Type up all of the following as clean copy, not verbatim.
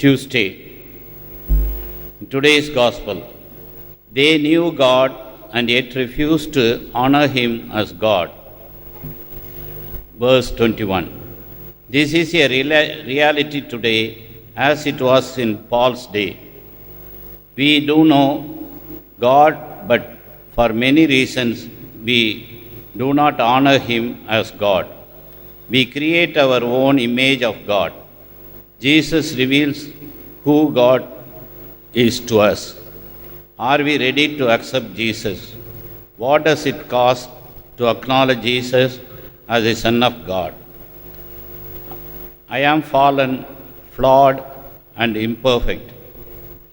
Tuesday. In today's Gospel, they knew God and yet refused to honor Him as God. Verse 21. This is a reality today as it was in Paul's day. We do know God, but for many reasons we do not honor Him as God. We create our own image of God. Jesus reveals who God is to us. Are we ready to accept Jesus? What does it cost to acknowledge Jesus as the Son of God? I am fallen, flawed, and imperfect,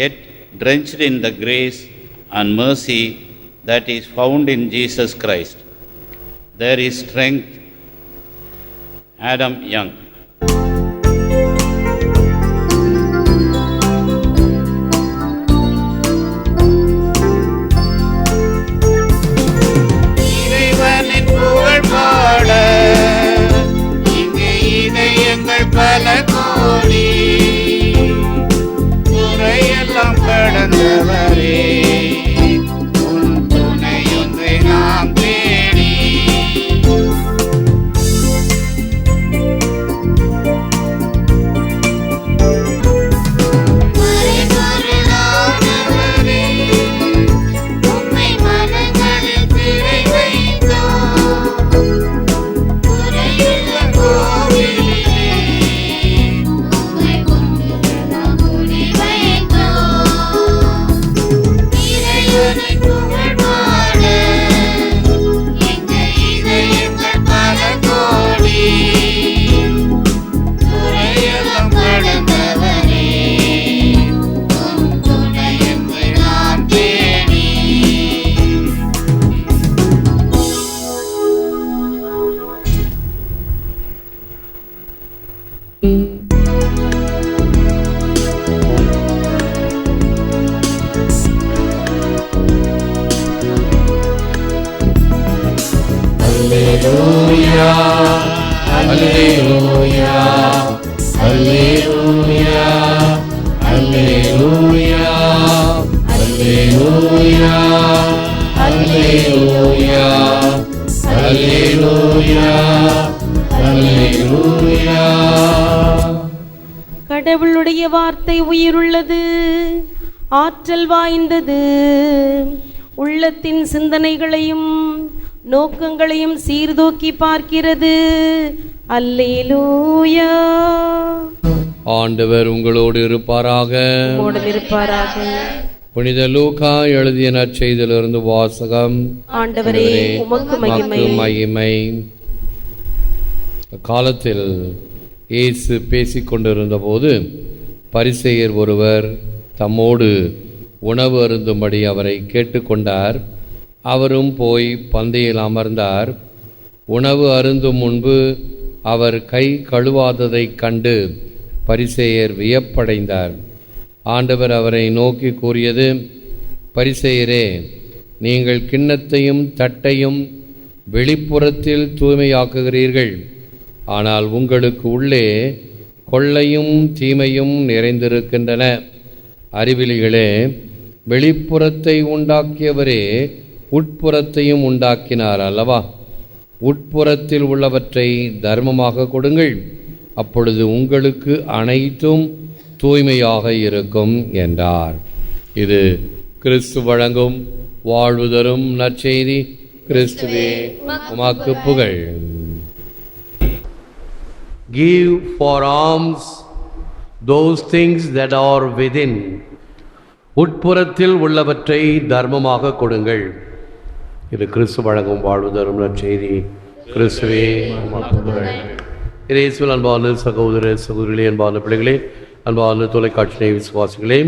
yet drenched in the grace and mercy that is found in Jesus Christ. There is strength. Adam Young. இறைவனின் புகழ் பாட இங்கே இதயங்கள் பல கோடி, துறையெல்லாம் கடந்தவரே உன் துணையொன்றை நாம் தேடி. கடவுளுடைய வார்த்தை உயிருள்ளது, ஆற்றல் வாய்ந்தது, உள்ளத்தின் சிந்தனைகளையும் நோக்கங்களையும் சீர்தூக்கி பார்க்கிறது. அல்லேலூயா. ஆண்டவர் உங்களோடு இருப்பாராக. புனித லூக்கா எழுதிய நற்செய்தியிலிருந்து வாசகம். ஆண்டவரே உமக்கு மகிமை. காலத்தில் இயேசு பேசிக்கொண்டிருந்த போது பரிசேயர் ஒருவர் தம்மோடு உணவு அருந்தும்படி அவரை கேட்டுக்கொண்டார். அவரும் போய் பந்தியில் அமர்ந்தார். உணவு அருந்தும் முன்பு அவர் கை கழுவாததைக் கண்டு பரிசேயர் வியப்படைந்தார். ஆண்டவர் அவரை நோக்கி கூறியது, பரிசேயரே, நீங்கள் கிண்ணத்தையும் தட்டையும் வெளிப்புறத்தில் தூய்மையாக்குகிறீர்கள், ஆனால் உங்களுக்கு உள்ளே கொள்ளையும் தீமையும் நிறைந்திருக்கின்றன. அறிவிலிகளே, வெளிப்புறத்தை உண்டாக்கியவரே உட்புறத்தையும் உண்டாக்கினார் அல்லவா? உட்புறத்தில் உள்ளவற்றை தர்மமாக கொடுங்கள், அப்பொழுது உங்களுக்கு அனைத்தும் தூய்மையாக இருக்கும் என்றார். இது கிறிஸ்து வழங்கும் வாழ்வு தரும் நற்செய்தி. கிறிஸ்துவே உமக்கு புகழ். Give for alms those things that are within. உட்புறத்தில் உள்ளவற்றை தர்மமாக கொடுங்கள். இது கிறிஸ்து வழங்கும் வாழ்வு தரும் நற்செய்தி. கிறிஸ்துவே உமக்கு புகழ். இயேசுவில் அன்பான சகோதர சகோதரிகளே, அன்பான பிள்ளைகளே, அன்பான தொலைக்காட்சி விசுவாசிகளே,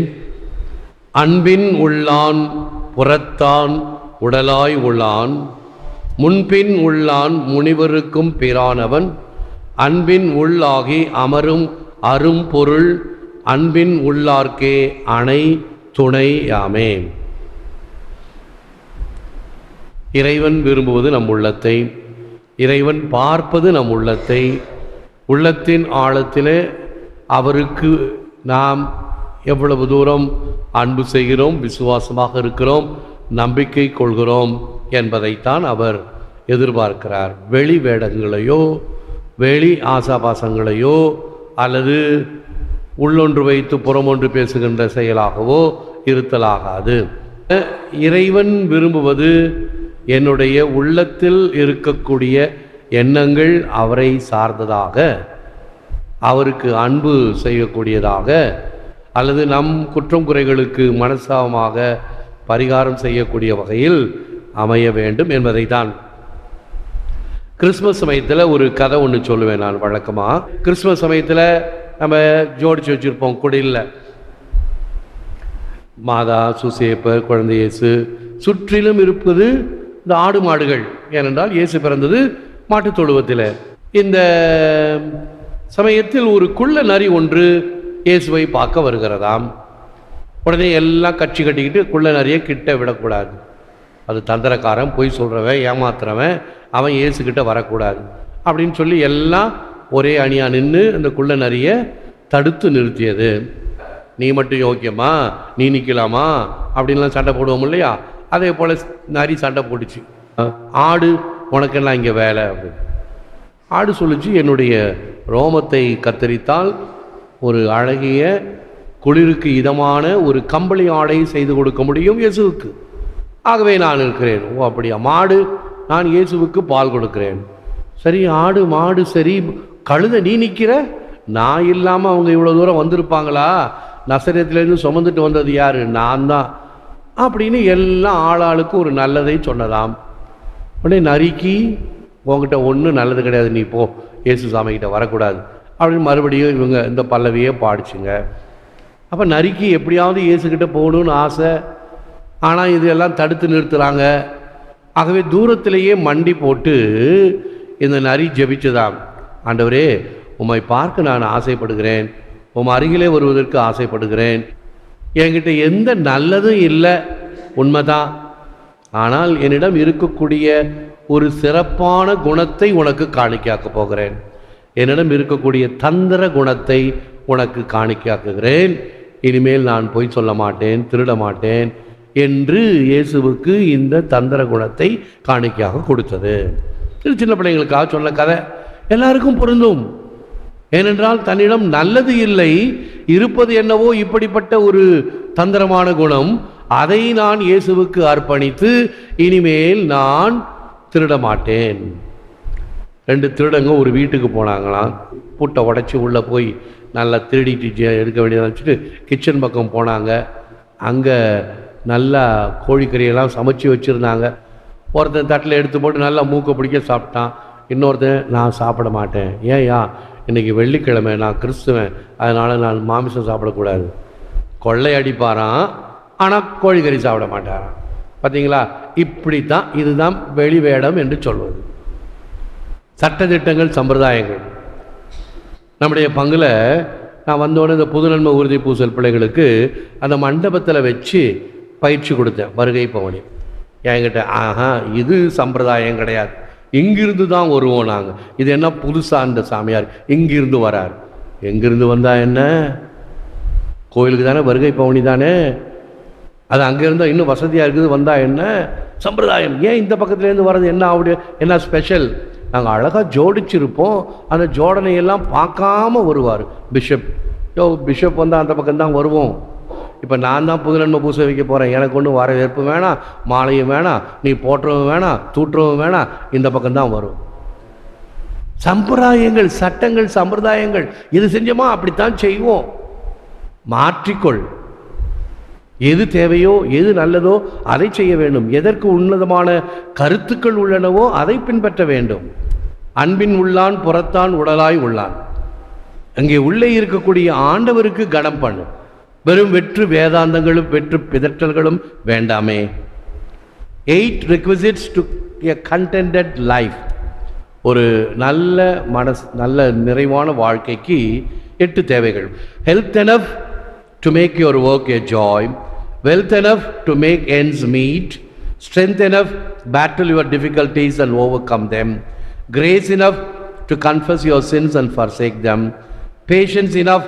அன்பின் உள்ளான் புறத்தான் உடலாய் உள்ளான், முன்பின் உள்ளான் முனிவருக்கும் பிரானவன், அன்பின் உள்ளாகி அமரும் அரும்பொருள், அன்பின் உள்ளார்க்கே அணை துணை யாமே. இறைவன் விரும்புவது நம் உள்ளத்தை, இறைவன் பார்ப்பது நம் உள்ளத்தை. உள்ளத்தின் ஆழத்திலே அவருக்கு நாம் எவ்வளவு தூரம் அன்பு செய்கிறோம், விசுவாசமாக இருக்கிறோம், நம்பிக்கை கொள்கிறோம் என்பதைத்தான் அவர் எதிர்பார்க்கிறார். வெளி வேடங்களையோ வெளி ஆசாபாசங்களையோ அல்லது உள்ளொன்று வைத்து புறமொன்று பேசுகின்ற செயலாகவோ இருத்தலாகாது. இறைவன் விரும்புவது என்னுடைய உள்ளத்தில் இருக்கக்கூடிய எண்ணங்கள் அவரை சார்ந்ததாக, அவருக்கு அன்பு செய்யக்கூடியதாக, அல்லது நம் குற்றம் குறைகளுக்கு மனசாபமாக பரிகாரம் செய்யக்கூடிய வகையில் அமைய வேண்டும் என்பதை தான். கிறிஸ்மஸ் சமயத்தில் ஒரு கதை ஒன்று சொல்லுவேன் நான் வழக்கமாக. கிறிஸ்மஸ் சமயத்தில் நம்ம ஜோடிச்சு வச்சுருப்போம் குடிலில் மாதா, சூசேப்பர், குழந்தை இயேசு, சுற்றிலும் இருப்பது இந்த ஆடு மாடுகள். ஏனென்றால் இயேசு பிறந்தது மாட்டுத் தொழுவத்தில். இந்த சமயத்தில் ஒரு குள்ள நரி ஒன்று இயேசுவை பார்க்க வருகிறதாம். உடனே எல்லாம் கட்சி கட்டிக்கிட்டு குள்ள நரியை கிட்ட விடக்கூடாது, அது தந்திரக்காரன், பொய் சொல்கிறவன், ஏமாத்துறவன், அவன் இயேசுக்கிட்ட வரக்கூடாது அப்படின்னு சொல்லி எல்லாம் ஒரே அணியாக நின்று அந்த குள்ள நரியை தடுத்து நிறுத்தியது. நீ மட்டும் யோக்கியமா, நீ நிற்கலாமா அப்படின்லாம் சண்டை போடுவோம் இல்லையா, அதே போல் நரி சண்டை போட்டுச்சு. ஆடு உனக்கெல்லாம் இங்கே வேலை அப்படின்னு. ஆடு சொல்லிச்சு, என்னுடைய ரோமத்தை கத்தரித்தால் ஒரு அழகிய குளிருக்கு இதமான ஒரு கம்பளி ஆடை செய்து கொடுக்க முடியும் இயேசுவுக்கு, ஆகவே நான் இருக்கிறேன். ஓ அப்படியா, மாடு, நான் இயேசுவுக்கு பால் கொடுக்கிறேன். சரி ஆடு மாடு சரி, கழுதை நீ நிற்கிற, நான் இல்லாமல் அவங்க இவ்வளோ தூரம் வந்திருப்பாங்களா, நசரேத்திலேருந்து சுமந்துட்டு வந்தது யார், நான் தான் அப்படின்னு எல்லாம் ஆளாளுக்கு ஒரு நல்லதை சொன்னதாம். உடனே நரிக்கு, உங்ககிட்ட ஒன்றும் நல்லது கிடையாது, நீ போ, இயேசு சாமிகிட்ட வரக்கூடாது அப்படின்னு மறுபடியும் இவங்க இந்த பல்லவியே பாடிச்சுங்க. அப்போ நரிக்கு எப்படியாவது இயேசுக்கிட்ட போகணும்னு ஆசை, ஆனால் இதெல்லாம் தடுத்து நிறுத்துகிறாங்க. ஆகவே தூரத்திலேயே மண்டி போட்டு இந்த நரி ஜெபிச்சதாம், ஆண்டவரே உம்மை பார்க்க நான் ஆசைப்படுகிறேன், உம் அருகிலே வருவதற்கு ஆசைப்படுகிறேன், என்கிட்ட எந்த நல்லதும் இல்லை உண்மைதான், ஆனால் என்னிடம் இருக்கக்கூடிய ஒரு சிறப்பான குணத்தை உனக்கு காணிக்காக்க போகிறேன், என்னிடம் இருக்கக்கூடிய தந்திர குணத்தை உனக்கு காணிக்காக்குகிறேன், இனிமேல் நான் பொய் சொல்ல மாட்டேன், திருட மாட்டேன் என்று இயேசுவுக்கு இந்த தந்திர குணத்தை காணிக்கையாக கொடுத்தது. இது சின்ன பிள்ளைங்களுக்காக சொன்ன கதை, எல்லாருக்கும் பொருந்தும். ஏனென்றால் தன்னிடம் நல்லது இல்லை, இருப்பது என்னவோ இப்படிப்பட்ட ஒரு தந்திரமான குணம், அதை நான் இயேசுவுக்கு அர்ப்பணித்து இனிமேல் நான் திருட மாட்டேன். 2 திருடங்க ஒரு வீட்டுக்கு போனாங்களாம். பூட்டை உடைச்சி உள்ளே போய் நல்லா திருடிட்டு எடுக்க வேண்டியதாக வச்சுட்டு கிச்சன் பக்கம் போனாங்க. அங்கே நல்லா கோழிக்கறியெல்லாம் சமைச்சு வச்சுருந்தாங்க. ஒருத்தன் தட்டில் எடுத்து போட்டு நல்லா மூக்கை பிடிக்க சாப்பிட்டான். இன்னொருத்தன் நான் சாப்பிட மாட்டேன், ஏன்யா இன்றைக்கி வெள்ளிக்கிழமை, நான் கிறிஸ்துவன், அதனால் நான் மாமிசம் சாப்பிடக்கூடாது. கொள்ளை அடிப்பாரான், ஆனால் கோழிக்கறி சாப்பிட மாட்டாரான். பார்த்தீங்களா, இப்படி தான், இதுதான் வெளி வேடம் என்று சொல்வது. சட்டத்திட்டங்கள், சம்பிரதாயங்கள். நம்முடைய பங்கில் நான் வந்தோடனே இந்த புது நன்மை உறுதி பூசல் பிள்ளைகளுக்கு அந்த மண்டபத்தில் வச்சு பயிற்சி கொடுத்தேன், வருகை பவனி. என்கிட்ட இது சம்பிரதாயம் கிடையாது, இங்கிருந்து தான் வருவோம் நாங்கள், இது என்ன புதுசாக அந்த சாமியார் இங்கிருந்து வரார். எங்கிருந்து வந்தால் என்ன, கோயிலுக்கு தானே, வருகை பவனி தானே, அது அங்கே இருந்தால் இன்னும் வசதியாக இருக்குது, வந்தால் என்ன சம்பிரதாயம், ஏன் இந்த பக்கத்துலேருந்து வர்றது என்ன, அப்படி என்ன ஸ்பெஷல். நாங்கள் அழகாக ஜோடிச்சிருப்போம், அந்த ஜோடனையெல்லாம் பார்க்காம வருவார் பிஷப். பிஷப் வந்தால் அந்த பக்கம்தான் வருவோம். இப்போ நான் தான் புது நன்மை பூசை வைக்க போகிறேன், எனக்கு ஒன்றும் வரவேற்பு வேணாம், மாலையும் வேணாம், நீ போட்டுறவும் வேணாம், தூட்டுறவும் வேணாம், இந்த பக்கம்தான் வரும். சம்பிரதாயங்கள், சட்டங்கள், சம்பிரதாயங்கள், இது செஞ்சோமா அப்படித்தான் செய்வோம். மாற்றிக்கொள், எது தேவையோ எது நல்லதோ அதை செய்ய வேண்டும், எதற்கு உன்னதமான கருத்துக்கள் உள்ளனவோ அதை பின்பற்ற வேண்டும். அன்பின் உள்ளான் புறத்தான் உடலாய் உள்ளான். அங்கே உள்ளே இருக்கக்கூடிய ஆண்டவருக்கு கனம் பண்ணும். வெறும் வெற்று வேதாந்தங்களும் வெற்று பிதற்றல்களும் வேண்டாமே. 8 requisites to a contented life. ஒரு நல்ல நல்ல நிறைவான வாழ்க்கைக்கு 8 தேவைகள். Health enough to make your work a joy, wealth enough to make ends meet, strength enough battle your difficulties and overcome them, grace enough to confess your sins and forsake them, patience enough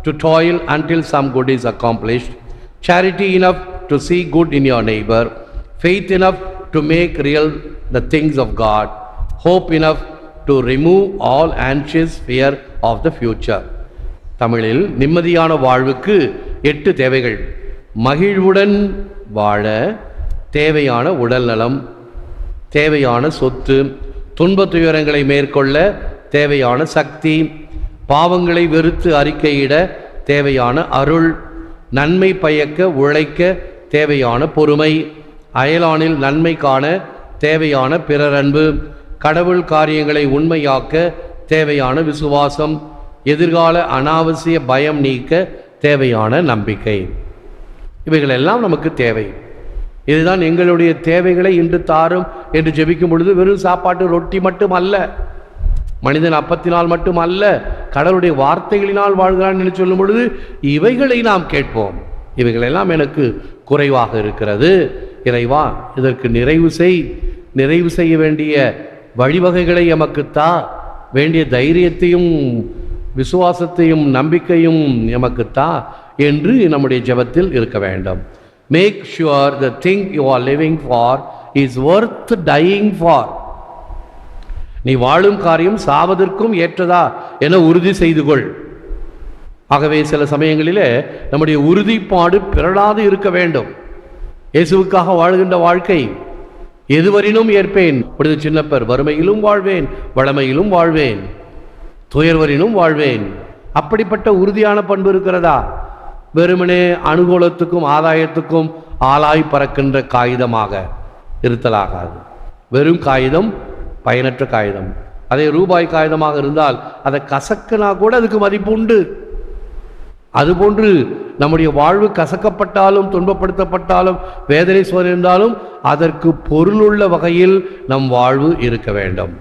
to toil until some good is accomplished, charity enough to see good in your neighbor, faith enough to make real the things of God, hope enough to remove all anxious fear of the future. தமிழில் நிம்மதியான வாழ்வுக்கு 8 தேவைகள். மகிழ்வுடன் வாழ தேவையான உடல் நலம், தேவையான சொத்து, துன்ப துயரங்களை மேற்கொள்ள தேவையான சக்தி, பாவங்களை வெறுத்து அறிக்கையிட தேவையான அருள், நன்மை பயக்க உழைக்க தேவையான பொறுமை, அயலானில் நன்மை காண தேவையான பிறரன்பு, கடவுள் காரியங்களை உண்மையாக்க தேவையான விசுவாசம், எதிர்கால அனாவசிய பயம் நீக்க தேவையான நம்பிக்கை. இவைகளெல்லாம் நமக்கு தேவை. இதுதான் எங்களுடைய தேவைகளை இன்று தாரும் என்று ஜெபிக்கும் பொழுது வெறும் சாப்பாட்டு ரொட்டி மட்டும் அல்ல, மனிதன் அப்பத்தினால் மட்டும் அல்ல, கடவுளுடைய வார்த்தைகளினால் வாழ்கிறான் என்று சொல்லும் பொழுது இவைகளை நாம் கேட்போம். இவைகளெல்லாம் எனக்கு குறைவாக இருக்கிறது, இறைவா இதற்கு நிறைவு செய்ய வேண்டிய வழிவகைகளை எமக்கு தா, வேண்டிய தைரியத்தையும் விசுவாசத்தையும் நம்பிக்கையும் எமக்கு தா என்று நம்முடைய ஜெபத்தில் இருக்க வேண்டும். Make sure the thing you are living for is worth dying for. நீ வாழும் காரியம் சாவதற்கும் ஏற்றதா என உறுதி செய்து கொள். ஆகவே சில சமயங்களிலே நம்முடைய உறுதிப்பாடு பிறழாது இருக்க வேண்டும். இயேசுவுக்காக வாழ்கின்ற வாழ்க்கை எதுவரினும் ஏற்பேன், இப்பொழுது சின்னப்பர் வறுமையிலும் வாழ்வேன், வளமையிலும் வாழ்வேன், துயர்வரினும் வாழ்வேன். அப்படிப்பட்ட உறுதியான பண்பு இருக்கிறதா? வெறுமனே அனுகூலத்துக்கும் ஆதாயத்துக்கும் ஆளாய் பறக்கின்ற காகிதமாக இருத்தலாகாது. வெறும் காகிதம் பயனற்ற காகிதம். அதே ரூபாய் காகிதமாக இருந்தால் அதை கசக்கினா கூட அதுக்கு மதிப்பு உண்டு. அதுபோன்று நம்முடைய வாழ்வு கசக்கப்பட்டாலும் துன்பப்படுத்தப்பட்டாலும் வேதனை சோர்ந்தாலும் அதற்கு பொருளுள்ள வகையில் நம் வாழ்வு இருக்க வேண்டும்.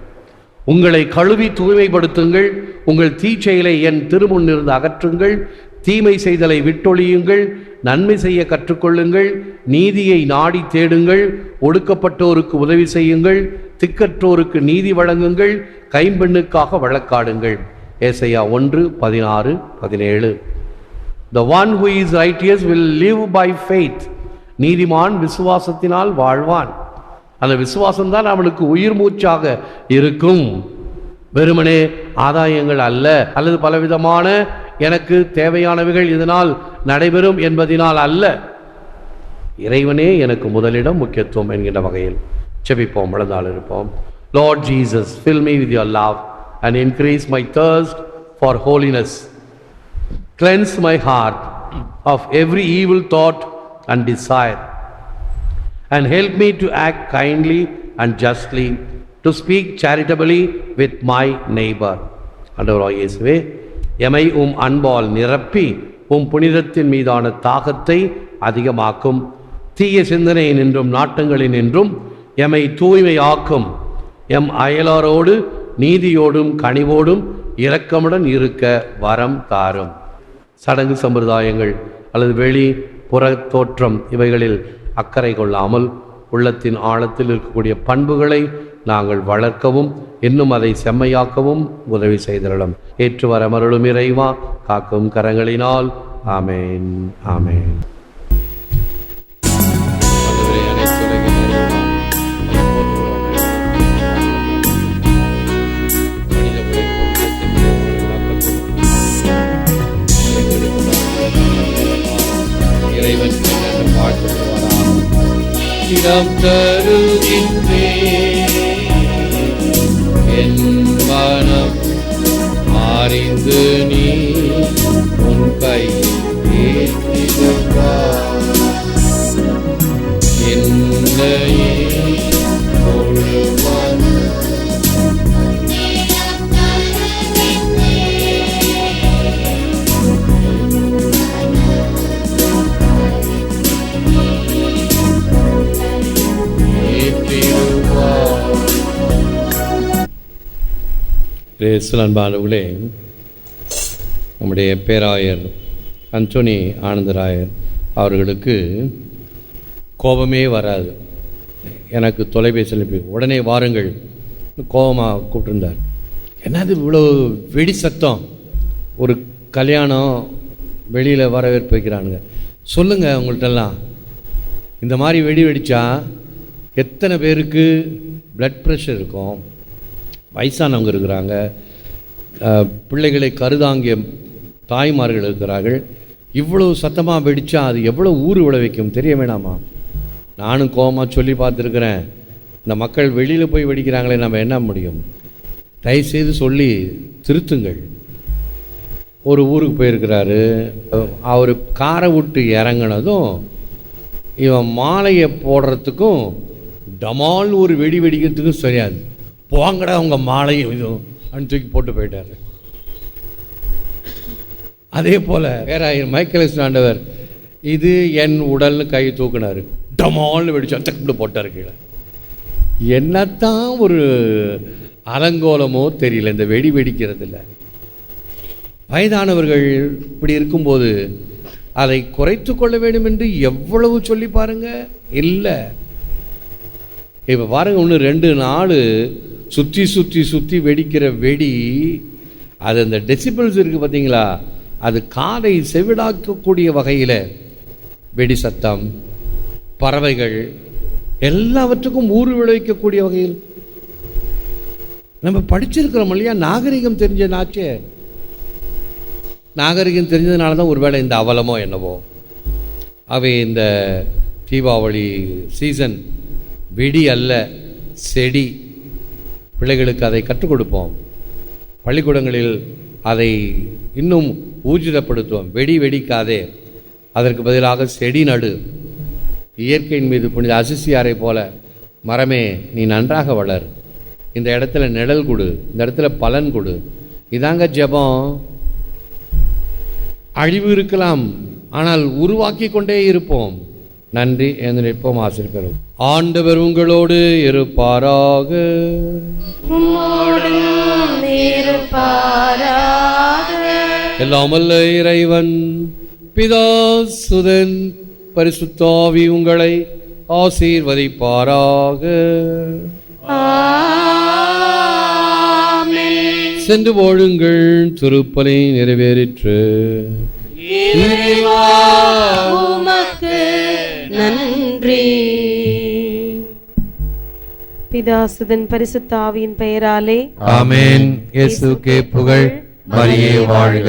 உங்களை கழுவி தூய்மைப்படுத்துங்கள், உங்கள் தீச்செயலை என் திருமுன்னிருந்து அகற்றுங்கள், தீமை செய்தலை விட்டொழியுங்கள், நன்மை செய்ய கற்றுக்கொள்ளுங்கள், நீதியை நாடி தேடுங்கள், ஒடுக்கப்பட்டோருக்கு உதவி செய்யுங்கள், திக்கற்றோருக்கு நீதி வழங்குங்கள், கைம்பெண்ணுக்காக வழக்காடுங்கள். ஏசாயா 1:16-17. The one who is righteous will live by faith. நீதிமான் விசுவாசத்தினால் வாழ்வான். அந்த விசுவாசம்தான் அவனுக்கு உயிர் மூச்சாக இருக்கும். வெறுமனே ஆதாயங்கள் அல்ல, அல்லது பலவிதமான எனக்கு தேவையானவைகள் இதனால் நடைபெறும் என்பதினால் அல்ல, இறைவனே எனக்கு முதலிடம் முக்கியத்துவம் என்கின்ற வகையில் செபிப்போம், வளர்ந்தால் இருப்போம். Lord Jesus, fill me with your love and increase my thirst for holiness. Cleanse my heart of every evil thought and desire, and help me to act kindly and justly, to speak charitably with my neighbor. ஆண்டவராகிய இயேசுவே, எமை அன்பால் நிரப்பி புனிதத்தின் மீதான தாகத்தை அதிகமாக்கும். தீய சிந்தனையினின்றும் நாட்டங்களினின்றும் எமை தூய்மையாக்கும். M அயலாரோடு நீதியோடும் கனிவோடும் இரக்கமுடன் இருக்க வரம் தாரும். சடங்கு சம்பிரதாயங்கள் அல்லது வெளி புற தோற்றம் இவைகளில் அக்கறை கொள்ளாமல் உள்ளத்தின் ஆழத்தில் இருக்கக்கூடிய பண்புகளை நாங்கள் வளர்க்கவும் இன்னும் அதை செம்மையாக்கவும் உதவி செய்தருளும். ஏற்று வரமருளும் இறைவா, காக்கும் கரங்களினால். ஆமேன், ஆமேன். இடம் தருகின்றே என் மனம் அறிந்து நீ உன் கை என்னையே முழுவன் அன்பானவர்களே, நம்முடைய பேராயர் அந்தோனி ஆனந்தராயர் அவர்களுக்கு கோபமே வராது. எனக்கு தொலைபேசியில் உடனே வாருங்கள் கோபமாக கூப்பிட்டுருந்தார். என்னது இவ்வளோ வெடி சத்தம், ஒரு கல்யாணம் வெளியில் வரவேற்பு வைக்கிறானுங்க. சொல்லுங்கள் உங்கள்கிட்டலாம், இந்த மாதிரி வெடி வெடித்தா எத்தனை பேருக்கு பிளட் ப்ரெஷர் இருக்கும், வயசானவங்க இருக்கிறாங்க, பிள்ளைகளை கருதாங்கிய தாய்மார்கள் இருக்கிறார்கள். இவ்வளோ சத்தமாக வெடித்தா அது எவ்வளோ ஊர் விளைவிக்கும் தெரிய வேணாமா? நானும் கோபமாக சொல்லி பார்த்துருக்குறேன். இந்த மக்கள் வெளியில் போய் வெடிக்கிறாங்களே, நம்ம என்ன முடியும்? தயவுசெய்து சொல்லி திருத்துங்கள். ஒரு ஊருக்கு போயிருக்கிறாரு, அவர் காரை விட்டு இறங்கினதும் இவன் மாலையை போடுறதுக்கும் டமால் ஒரு வெடி வெடிக்கிறதுக்கும் சரியாது. போங்கடா அவங்க மாலையும் இதுவும் அப்படின்னு தூக்கி போட்டு போயிட்டார். அதே போல் பேராயர் மைக்கேல் ஆண்டவர் இது என் உடல்னு கை தூக்குனார், டமால்னு வெடிச்சா தட்டு போட்டார் கீழே. என்னத்தான் ஒரு அலங்கோலமோ தெரியல இந்த வெடி வெடிக்கிறதில்ல. வயதானவர்கள் இப்படி இருக்கும்போது அதை குறைத்து கொள்ள வேண்டும் என்று எவ்வளவு சொல்லி பாருங்க. இல்லை, இப்போ பாருங்க, ஒன்று 2 நாள் சுற்றி சுற்றி சுற்றி வெடிக்கிற வெடி, அது அந்த டெசிபிள்ஸ் இருக்குது பார்த்தீங்களா, அது காதை செவிடாக்கக்கூடிய வகையில் வெடி சத்தம், பறவைகள் எல்லாவற்றுக்கும் ஊறு விளைவிக்கக்கூடிய வகையில் நம்ம படிச்சிருக்கிறோம் இல்லையா? நாகரிகம் தெரிஞ்சனாச்சே. நாகரிகம் தெரிஞ்சதுனால தான் ஒருவேளை இந்த அவலமோ என்னவோ. அவை இந்த தீபாவளி சீசன் வெடி அல்ல, செடி. பிள்ளைகளுக்கு அதை கற்றுக் கொடுப்போம். பள்ளிக்கூடங்களில் அதை இன்னும் ஊர்ஜிதப்படுத்துவோம். வெடி வெடிக்காதே, அதற்கு பதிலாக செடி நடு. இயற்கையின் மீது புனித அசிசியாரை போல, மரமே நீ நன்றாக வளர், இந்த இடத்துல நிழல் கொடு, இந்த இடத்துல பலன் கொடு. இதாங்க ஜெபம். அழிவு இருக்கலாம், ஆனால் உருவாக்கி கொண்டே இருப்போம். நன்றி என்று நிற்போம். ஆசிரியர் ஆண்டவர் உங்களோடு இருப்பாராக. எல்லாம் வல்ல இறைவன் பிதா சுதன் பரிசுத்தாவி உங்களை ஆசீர்வதிப்பாராக. சென்று வாழுங்கள், திருப்பலி நிறைவேறிற்று. நன்றி. பிதாசுதன் பரிசுத்த ஆவியின் பெயராலே ஆமென். இயேசுவுக்கே புகழ். மரியே வாழ்க.